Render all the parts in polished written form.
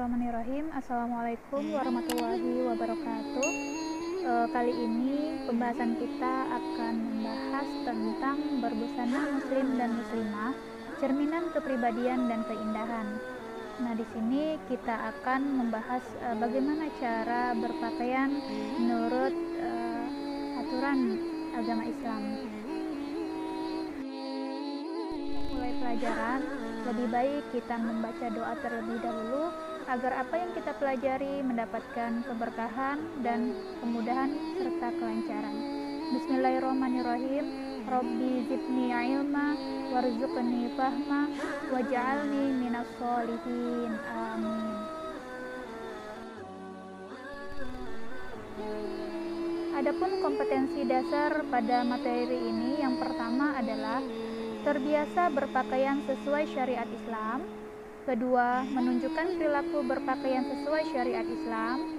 Bismillahirrahmanirrahim. Assalamualaikum warahmatullahi wabarakatuh. Kali ini pembahasan kita akan membahas tentang berbusana muslim dan muslimah, cerminan kepribadian dan keindahan. Nah, di sini kita akan membahas bagaimana cara berpakaian menurut aturan agama Islam. Mulai pelajaran, lebih baik kita membaca doa terlebih dahulu agar apa yang kita pelajari mendapatkan keberkahan dan kemudahan serta kelancaran. Bismillahirrahmanirrahim. Rabbi zidni ilma warzuqni fahma waj'alni minas sholihin. Amin. Adapun kompetensi dasar pada materi ini, yang pertama adalah terbiasa berpakaian sesuai syariat Islam. Kedua, menunjukkan perilaku berpakaian sesuai syariat Islam.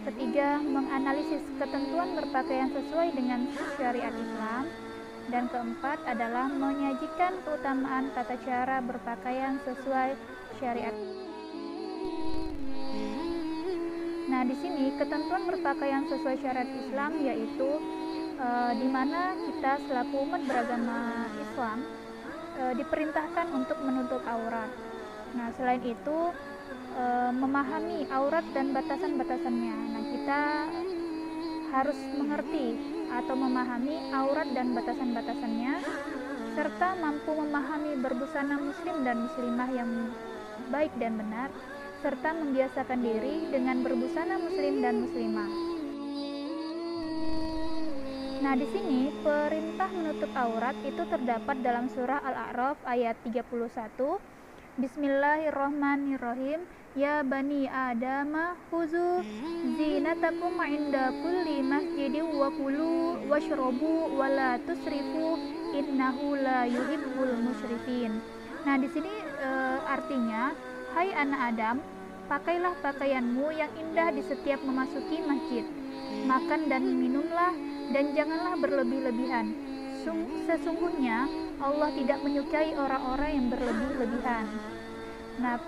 Ketiga, menganalisis ketentuan berpakaian sesuai dengan syariat Islam. Dan keempat adalah menyajikan keutamaan tata cara berpakaian sesuai syariat. Nah, di sini ketentuan berpakaian sesuai syariat Islam yaitu di mana kita selaku umat beragama Islam diperintahkan untuk menutup aurat. Nah, selain itu memahami aurat dan batasan-batasannya. Nah, kita harus mengerti atau memahami aurat dan batasan-batasannya, serta mampu memahami berbusana muslim dan muslimah yang baik dan benar, serta membiasakan diri dengan berbusana muslim dan muslimah. Nah, di sini perintah menutup aurat itu terdapat dalam surah Al-A'raf ayat 31. Bismillahirrahmanirrahim. Ya bani Adama khuzu zinatakum inda kulli masjidin wa kulu washrabu wa la tusrifu innahu la yuhibbul musyrifin. Nah, di sini artinya, hai anak Adam, pakailah pakaianmu yang indah di setiap memasuki masjid. Makan dan minumlah dan janganlah berlebih-lebihan. Sesungguhnya Allah tidak menyukai orang-orang yang berlebih-lebihan. Nah,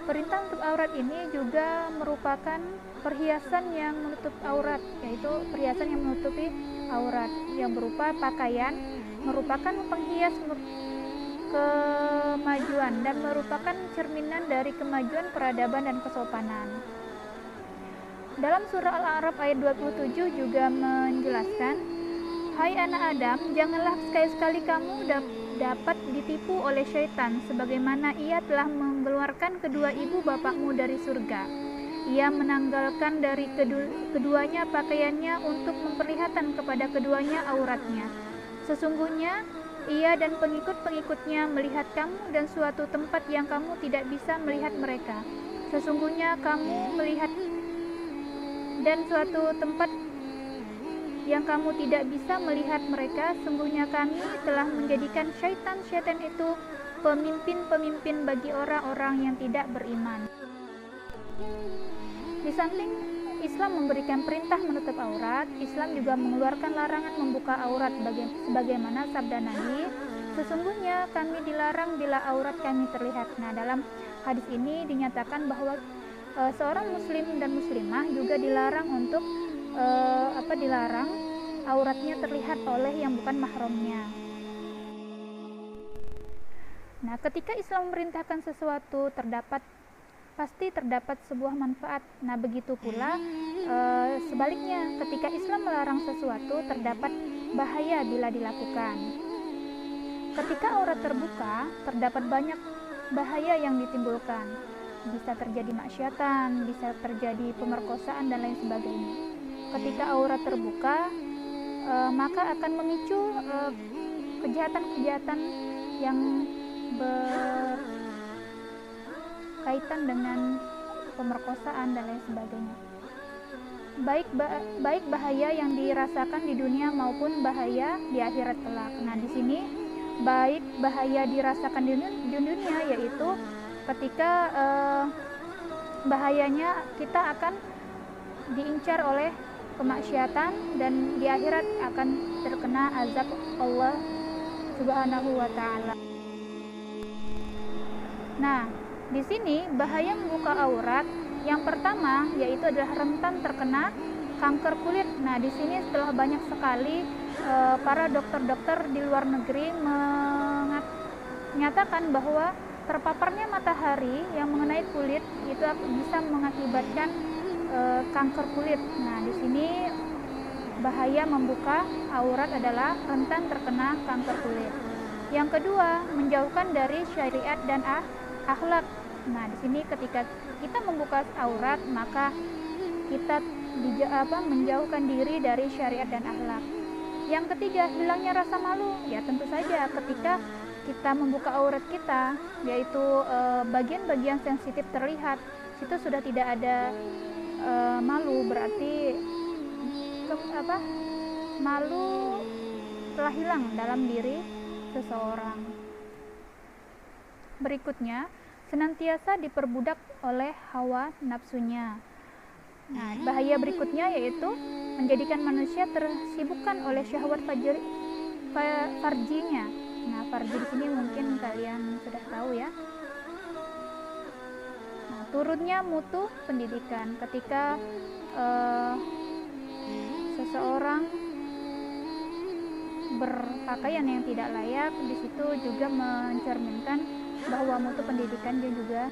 perintah untuk aurat ini juga merupakan perhiasan yang menutup aurat, yaitu perhiasan yang menutupi aurat yang berupa pakaian, merupakan penghias kemajuan dan merupakan cerminan dari kemajuan peradaban dan kesopanan. Dalam surah Al-A'raf ayat 27 juga menjelaskan, hai anak Adam, janganlah sekali-sekali kamu dapat ditipu oleh syaitan, sebagaimana ia telah mengeluarkan kedua ibu bapakmu dari surga. Ia menanggalkan dari keduanya pakaiannya untuk memperlihatkan kepada keduanya auratnya. Sesungguhnya ia dan pengikut-pengikutnya melihat kamu dan suatu tempat yang kamu tidak bisa melihat mereka. Sesungguhnya kamu melihat dan suatu tempat yang kamu tidak bisa melihat mereka. Sungguhnya kami telah menjadikan syaitan-syaitan itu pemimpin-pemimpin bagi orang-orang yang tidak beriman. Di samping Islam memberikan perintah menutup aurat, Islam juga mengeluarkan larangan membuka aurat sebagaimana sabda Nabi, sesungguhnya kami dilarang bila aurat kami terlihat. Nah, dalam hadis ini dinyatakan bahwa seorang muslim dan muslimah juga dilarang untuk dilarang auratnya terlihat oleh yang bukan mahramnya. Nah, ketika Islam memerintahkan sesuatu pasti terdapat sebuah manfaat. Nah, begitu pula sebaliknya, ketika Islam melarang sesuatu terdapat bahaya bila dilakukan. Ketika aurat terbuka, terdapat banyak bahaya yang ditimbulkan. Bisa terjadi maksiatan, bisa terjadi pemerkosaan dan lain sebagainya. Ketika aurat terbuka, maka akan memicu kejahatan-kejahatan yang berkaitan dengan pemerkosaan dan lain sebagainya. Baik bahaya yang dirasakan di dunia maupun bahaya di akhirat kelak. Nah, di sini baik bahaya dirasakan di dunia yaitu ketika bahayanya kita akan diincar oleh kemaksiatan dan di akhirat akan terkena azab Allah Subhanahu wa ta'ala. Nah, Di sini bahaya membuka aurat yang pertama yaitu adalah rentan terkena kanker kulit. Nah, di sini setelah banyak sekali para dokter-dokter di luar negeri menyatakan bahwa terpaparnya matahari yang mengenai kulit itu bisa mengakibatkan kanker kulit. Nah, di sini bahaya membuka aurat adalah rentan terkena kanker kulit. Yang kedua, menjauhkan dari syariat dan akhlak. Nah, di sini ketika kita membuka aurat, maka kita menjauhkan diri dari syariat dan akhlak. Yang ketiga, hilangnya rasa malu. Ya, tentu saja ketika kita membuka aurat kita, yaitu bagian-bagian sensitif terlihat, situ sudah tidak ada malu, berarti malu telah hilang dalam diri seseorang. Berikutnya, senantiasa diperbudak oleh hawa nafsunya. Nah, bahaya berikutnya yaitu menjadikan manusia tersibukkan oleh syahwat farjinya. Nah, farji di sini mungkin kalian sudah tahu ya. Nah, turunnya mutu pendidikan ketika seseorang berpakaian yang tidak layak, di situ juga mencerminkan bahwa mutu pendidikan dia juga.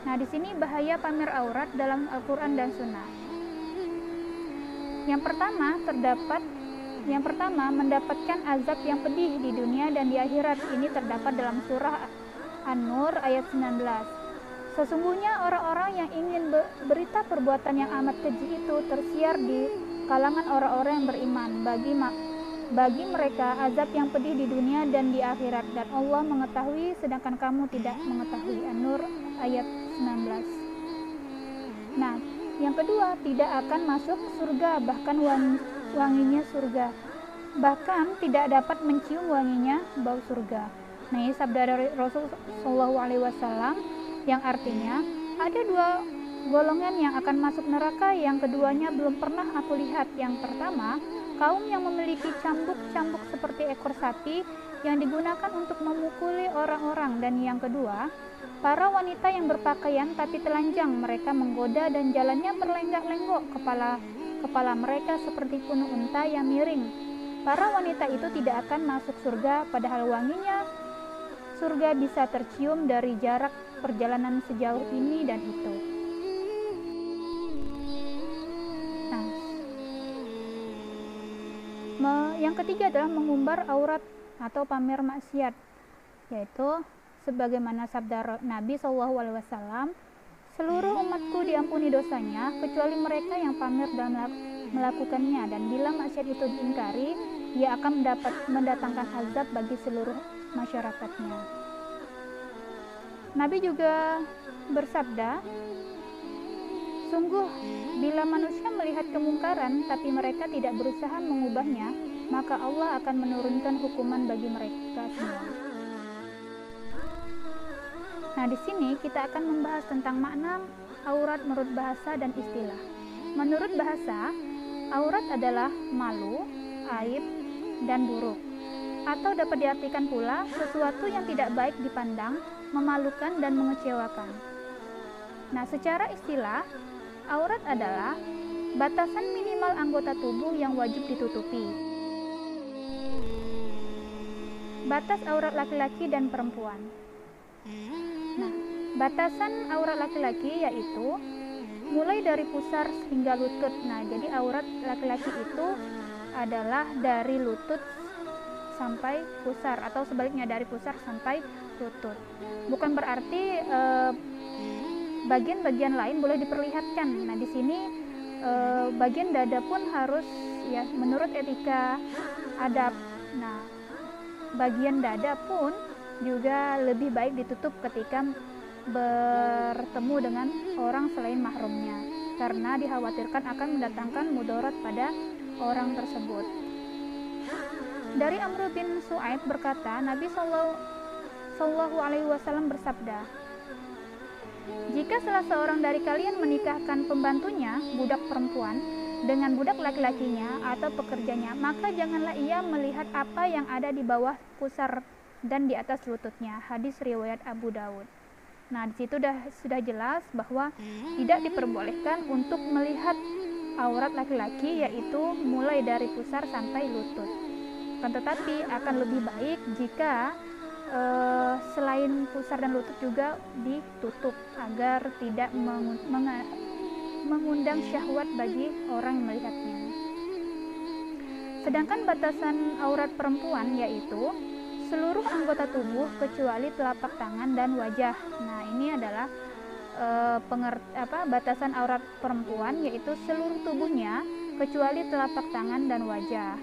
Nah, di sini bahaya pamer aurat dalam Al-Qur'an dan Sunnah. Yang pertama mendapatkan azab yang pedih di dunia dan di akhirat. Ini terdapat dalam surah An-Nur ayat 19. Sesungguhnya orang-orang yang ingin berita perbuatan yang amat keji itu tersiar di kalangan orang-orang yang beriman. Bagi mereka azab yang pedih di dunia dan di akhirat, dan Allah mengetahui sedangkan kamu tidak mengetahui. An-Nur ayat 19. Nah, yang kedua, tidak akan masuk surga, bahkan wanginya surga, bahkan tidak dapat mencium wanginya bau surga. Nah, ini sabda dari Rasul SAW yang artinya ada dua golongan yang akan masuk neraka, yang keduanya belum pernah aku lihat. Yang pertama, kaum yang memiliki cambuk-cambuk seperti ekor sapi yang digunakan untuk memukuli orang-orang, dan yang kedua, para wanita yang berpakaian tapi telanjang, mereka menggoda dan jalannya berlenggak-lenggok, kepala mereka seperti punuk unta yang miring. Para wanita itu tidak akan masuk surga, padahal wanginya surga bisa tercium dari jarak perjalanan sejauh ini dan itu. Yang ketiga adalah mengumbar aurat atau pamer maksiat, yaitu sebagaimana sabda Nabi SAW, seluruh umatku diampuni dosanya kecuali mereka yang pamer dalam melakukannya, dan bila maksiat itu diingkari, ia akan mendatangkan azab bagi seluruh masyarakatnya. Nabi juga bersabda, sungguh bila manusia melihat kemungkaran tapi mereka tidak berusaha mengubahnya, maka Allah akan menurunkan hukuman bagi mereka semua. Nah, di sini kita akan membahas tentang makna aurat menurut bahasa dan istilah. Menurut bahasa, aurat adalah malu, aib, dan buruk. Atau dapat diartikan pula sesuatu yang tidak baik dipandang, memalukan, dan mengecewakan. Nah, secara istilah, aurat adalah batasan minimal anggota tubuh yang wajib ditutupi. Batas aurat laki-laki dan perempuan. Nah, batasan aurat laki-laki yaitu mulai dari pusar hingga lutut. Nah, jadi aurat laki-laki itu adalah dari lutut sampai pusar, atau sebaliknya dari pusar sampai lutut. Bukan berarti bagian-bagian lain boleh diperlihatkan. Nah, di sini bagian dada pun harus, ya, menurut etika adab. Nah, bagian dada pun juga lebih baik ditutup ketika bertemu dengan orang selain mahramnya, karena dikhawatirkan akan mendatangkan mudarat pada orang tersebut. Dari Amr bin Su'aib berkata, Nabi Sallallahu Alaihi Wasallam bersabda, jika salah seorang dari kalian menikahkan pembantunya, budak perempuan, dengan budak laki-lakinya atau pekerjanya, maka janganlah ia melihat apa yang ada di bawah pusar dan di atas lututnya. Hadis riwayat Abu Daud. Nah, di situ sudah jelas bahwa tidak diperbolehkan untuk melihat aurat laki-laki, yaitu mulai dari pusar sampai lutut. Akan tetapi akan lebih baik jika selain pusar dan lutut juga ditutup agar tidak mengundang syahwat bagi orang yang melihatnya. Sedangkan batasan aurat perempuan yaitu seluruh anggota tubuh kecuali telapak tangan dan wajah. Nah, ini adalah batasan aurat perempuan yaitu seluruh tubuhnya kecuali telapak tangan dan wajah.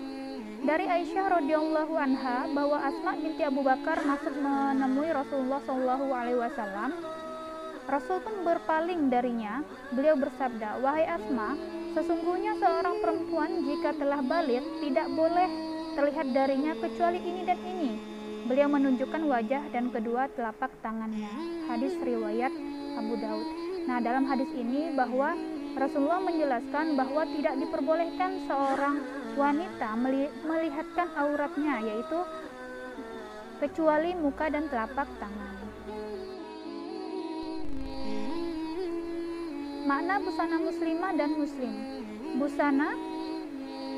Dari Aisyah radhiyallahu anha bahwa Asma binti Abu Bakar masuk menemui Rasulullah SAW. Rasul pun berpaling darinya. Beliau bersabda, "Wahai Asma, sesungguhnya seorang perempuan jika telah balik tidak boleh terlihat darinya kecuali ini dan ini." Beliau menunjukkan wajah dan kedua telapak tangannya. Hadis riwayat Abu Daud. Nah, dalam hadis ini bahwa Rasulullah menjelaskan bahwa tidak diperbolehkan seorang wanita melihatkan auratnya, yaitu kecuali muka dan telapak tangan. Makna busana muslimah dan muslim. Busana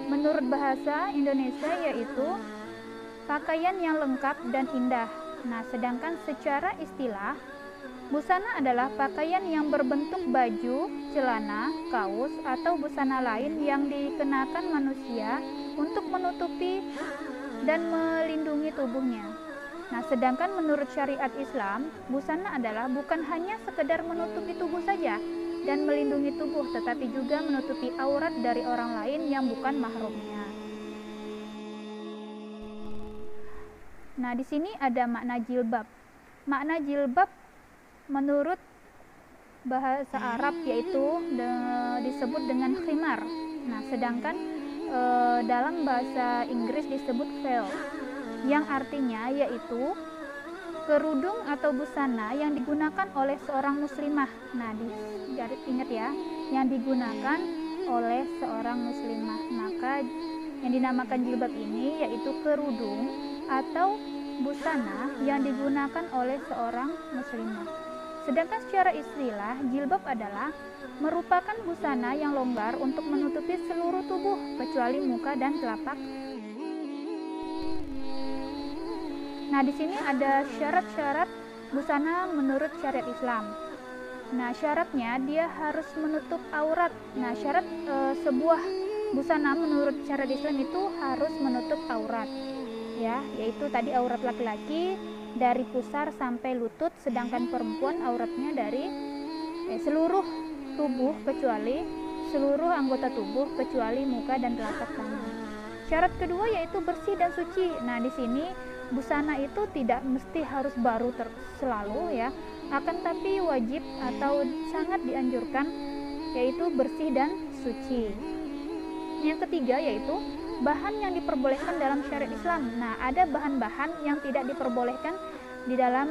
menurut bahasa Indonesia yaitu pakaian yang lengkap dan indah. Nah, sedangkan secara istilah, busana adalah pakaian yang berbentuk baju, celana, kaos, atau busana lain yang dikenakan manusia untuk menutupi dan melindungi tubuhnya. Nah, sedangkan menurut syariat Islam, busana adalah bukan hanya sekedar menutupi tubuh saja dan melindungi tubuh, tetapi juga menutupi aurat dari orang lain yang bukan mahramnya. Nah, di sini ada makna jilbab. Makna jilbab menurut bahasa Arab yaitu disebut dengan khimar. Nah, sedangkan dalam bahasa Inggris disebut veil, yang artinya yaitu kerudung atau busana yang digunakan oleh seorang muslimah. Nah, ingat ya, yang digunakan oleh seorang muslimah. Maka yang dinamakan jilbab ini yaitu kerudung atau busana yang digunakan oleh seorang muslimah. Sedangkan secara istilah, jilbab adalah merupakan busana yang longgar untuk menutupi seluruh tubuh kecuali muka dan telapak. Nah, di sini ada syarat-syarat busana menurut syariat Islam. Nah, syaratnya dia harus menutup aurat. Nah, syarat sebuah busana menurut syariat Islam itu harus menutup aurat. Ya, yaitu tadi aurat laki-laki dari pusar sampai lutut, sedangkan perempuan auratnya dari seluruh tubuh kecuali seluruh anggota tubuh kecuali muka dan telapak tangan. Syarat kedua yaitu bersih dan suci. Nah, di sini busana itu tidak mesti harus baru selalu ya, akan tapi wajib atau sangat dianjurkan yaitu bersih dan suci. Yang ketiga yaitu bahan yang diperbolehkan dalam syariat Islam. Nah, ada bahan-bahan yang tidak diperbolehkan di dalam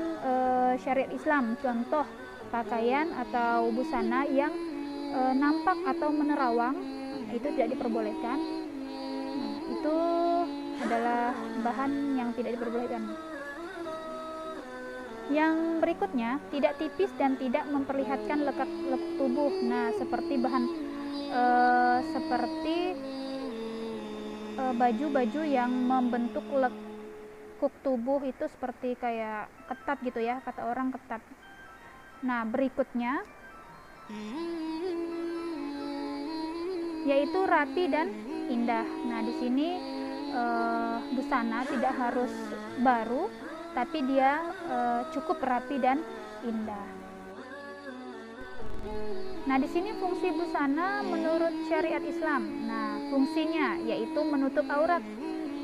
syariat Islam. Contoh pakaian atau busana yang nampak atau menerawang, itu tidak diperbolehkan. Nah, itu adalah bahan yang tidak diperbolehkan. Yang berikutnya, tidak tipis dan tidak memperlihatkan lekuk tubuh. Nah, seperti bahan baju-baju yang membentuk lekuk tubuh itu seperti kayak ketat gitu ya, kata orang ketat. Nah, berikutnya yaitu rapi dan indah. Nah, di sini busana tidak harus baru, tapi dia cukup rapi dan indah. Nah, di sini fungsi busana menurut syariat Islam. Nah, fungsinya yaitu menutup aurat.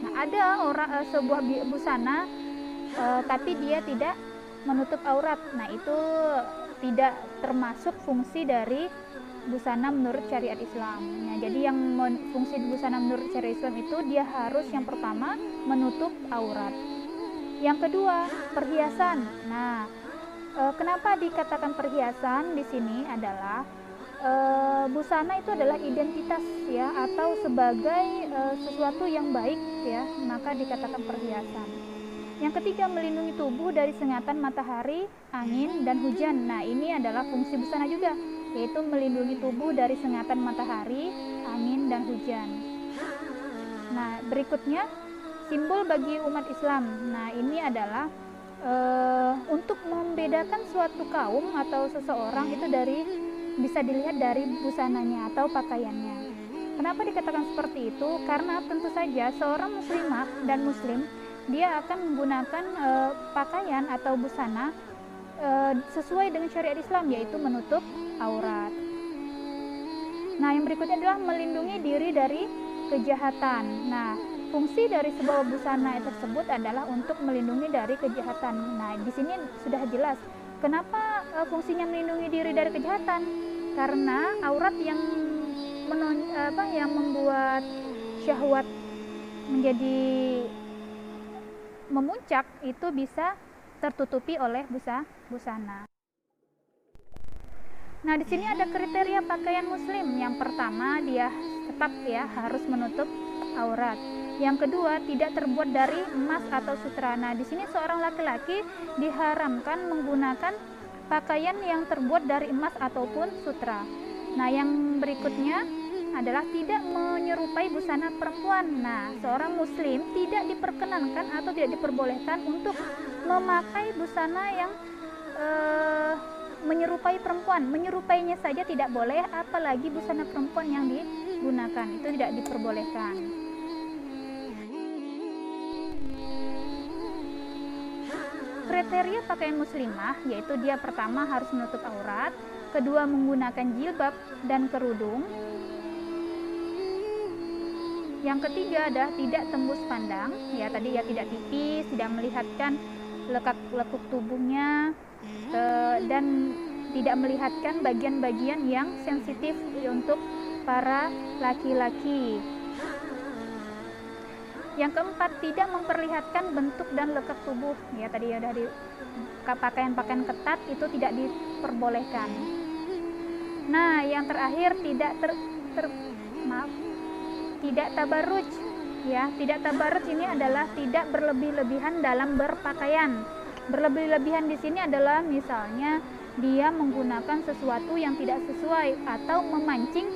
Nah, ada sebuah busana tapi dia tidak menutup aurat. Nah, itu tidak termasuk fungsi dari busana menurut syariat Islam. Nah, jadi yang fungsi busana menurut syariat Islam itu dia harus yang pertama menutup aurat. Yang kedua, perhiasan. Nah, kenapa dikatakan perhiasan di sini adalah busana itu adalah identitas ya, atau sebagai sesuatu yang baik ya, maka dikatakan perhiasan. Yang ketiga, melindungi tubuh dari sengatan matahari, angin, dan hujan. Nah, ini adalah fungsi busana juga, yaitu melindungi tubuh dari sengatan matahari, angin, dan hujan. Nah, berikutnya, simbol bagi umat Islam. Nah, ini adalah untuk membedakan suatu kaum atau seseorang itu bisa dilihat dari busananya atau pakaiannya. Kenapa dikatakan seperti itu? Karena tentu saja seorang muslimah dan muslim, dia akan menggunakan pakaian atau busana sesuai dengan syariat Islam, yaitu menutup aurat. Nah, yang berikutnya adalah melindungi diri dari kejahatan. Nah, fungsi dari sebuah busana tersebut adalah untuk melindungi dari kejahatan. Nah, di sini sudah jelas kenapa fungsinya melindungi diri dari kejahatan. Karena aurat yang membuat syahwat menjadi memuncak itu bisa tertutupi oleh busana. Nah, di sini ada kriteria pakaian muslim. Yang pertama, dia tetap harus menutup aurat. Yang kedua, tidak terbuat dari emas atau sutra. Nah, di sini seorang laki-laki diharamkan menggunakan pakaian yang terbuat dari emas ataupun sutra. Nah, yang berikutnya adalah tidak menyerupai busana perempuan. Nah, seorang muslim tidak diperkenankan atau tidak diperbolehkan untuk memakai busana yang menyerupai perempuan. Menyerupainya saja tidak boleh, apalagi busana perempuan yang digunakan, itu tidak diperbolehkan. Kriteria pakaian muslimah yaitu dia pertama harus menutup aurat, kedua menggunakan jilbab dan kerudung, yang ketiga adalah tidak tembus pandang, tidak tipis, tidak melihatkan lekuk tubuhnya, dan tidak melihatkan bagian-bagian yang sensitif untuk para laki-laki. Yang keempat, tidak memperlihatkan bentuk dan lekuk tubuh. Dari pakaian-pakaian ketat itu tidak diperbolehkan. Nah, yang terakhir tidak tidak tabarruj. Tidak tabarruj ini adalah tidak berlebih-lebihan dalam berpakaian. Berlebih-lebihan di sini adalah misalnya dia menggunakan sesuatu yang tidak sesuai atau memancing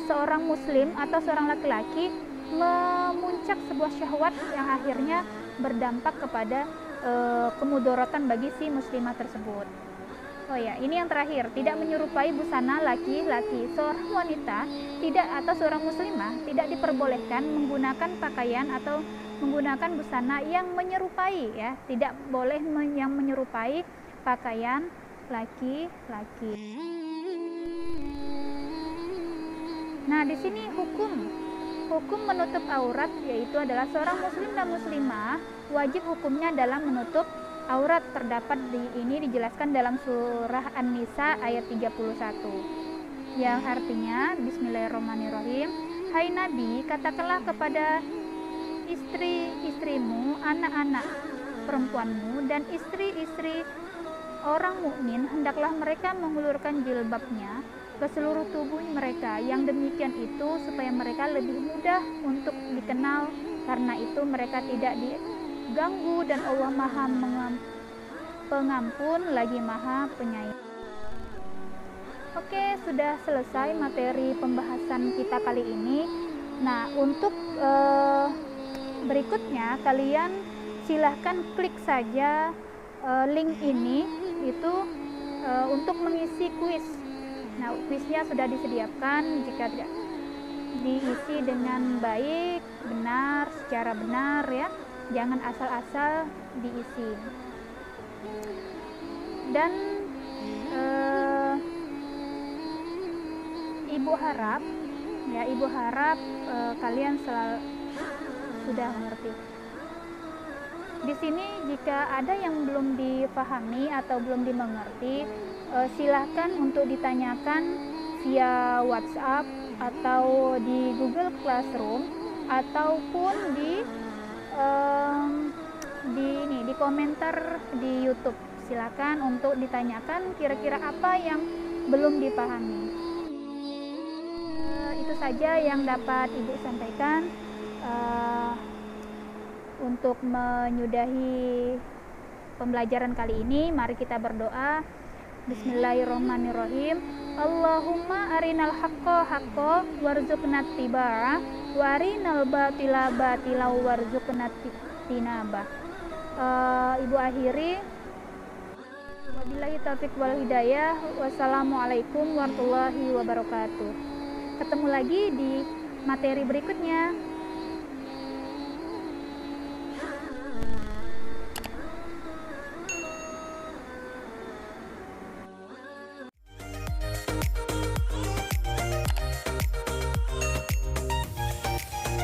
seorang muslim atau seorang laki-laki memuncak sebuah syahwat yang akhirnya berdampak kepada kemudaratan bagi si muslimah tersebut. Ini yang terakhir, tidak menyerupai busana laki-laki. Seorang wanita atau seorang muslimah tidak diperbolehkan menggunakan pakaian atau menggunakan busana yang menyerupai, tidak boleh yang menyerupai pakaian laki-laki. Nah, di sini hukum menutup aurat yaitu adalah seorang muslim dan muslimah wajib hukumnya dalam menutup aurat. Terdapat ini dijelaskan dalam surah An-Nisa ayat 31 yang artinya, Bismillahirrahmanirrahim, hai Nabi, katakanlah kepada istri-istrimu, anak-anak perempuanmu, dan istri-istri orang mukmin, hendaklah mereka mengulurkan jilbabnya ke seluruh tubuh mereka. Yang demikian itu supaya mereka lebih mudah untuk dikenal, karena itu mereka tidak diganggu dan Allah Maha Pengampun lagi Maha Penyayang. Oke, sudah selesai materi pembahasan kita kali ini. Nah, untuk berikutnya kalian silahkan klik saja link ini itu untuk mengisi kuis. Nah, kuisnya sudah disediakan, jika tidak diisi dengan baik, benar, secara benar jangan asal-asal diisi. Dan Ibu harap kalian sudah mengerti. Di sini jika ada yang belum dipahami atau belum dimengerti, silahkan untuk ditanyakan via WhatsApp atau di Google Classroom ataupun di komentar di YouTube. Silakan untuk ditanyakan kira-kira apa yang belum dipahami. Itu saja yang dapat Ibu sampaikan. Untuk untuk menyudahi pembelajaran kali ini, mari kita berdoa. Bismillahirrahmanirrahim. Allahumma arinal haqqo haqqo warzuqna tibaa wa arinal batila batila warzuqna tinaba. Ibu akhiri, wabillahi taufiq wal hidayah. Wassalamualaikum warahmatullahi wabarakatuh. Ketemu lagi di materi berikutnya.